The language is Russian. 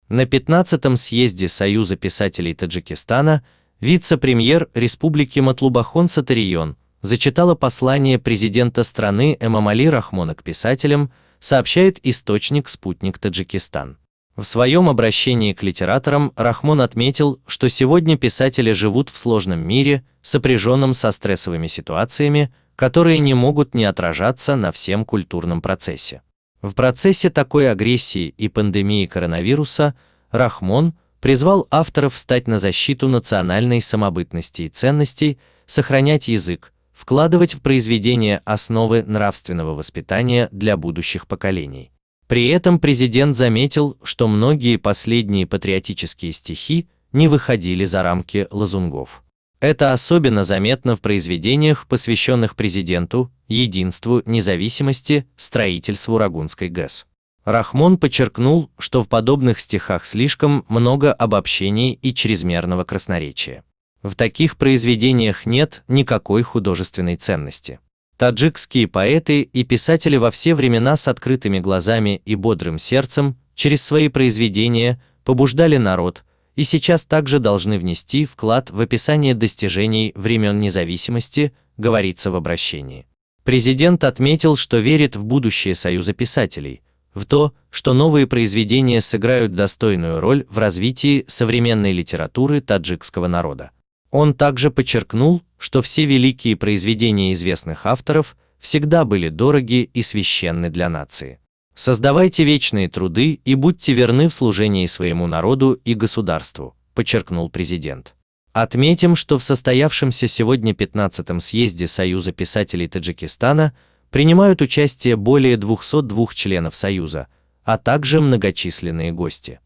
На 15-м съезде Союза писателей Таджикистана вице-премьер республики Матлубахон Сатарион зачитала послание президента страны Эмомали Рахмона к писателям, сообщает источник «Спутник Таджикистан». В своем обращении к литераторам Рахмон отметил, что сегодня писатели живут в сложном мире, сопряженном со стрессовыми ситуациями, которые не могут не отражаться на всем культурном процессе. В процессе такой агрессии и пандемии коронавируса Рахмон призвал авторов встать на защиту национальной самобытности и ценностей, сохранять язык, вкладывать в произведения основы нравственного воспитания для будущих поколений. При этом президент заметил, что многие последние патриотические стихи не выходили за рамки лозунгов. Это особенно заметно в произведениях, посвященных президенту, единству, независимости, строительству Рагунской ГЭС. Рахмон подчеркнул, что в подобных стихах слишком много обобщений и чрезмерного красноречия. В таких произведениях нет никакой художественной ценности. Таджикские поэты и писатели во все времена с открытыми глазами и бодрым сердцем через свои произведения побуждали народ, и сейчас также должны внести вклад в описание достижений времен независимости, говорится в обращении. Президент отметил, что верит в будущее Союза писателей, в то, что новые произведения сыграют достойную роль в развитии современной литературы таджикского народа. Он также подчеркнул, что все великие произведения известных авторов всегда были дороги и священны для нации. «Создавайте вечные труды и будьте верны в служении своему народу и государству», подчеркнул президент. Отметим, что в состоявшемся сегодня 15-м съезде Союза писателей Таджикистана принимают участие более 202 членов Союза, а также многочисленные гости.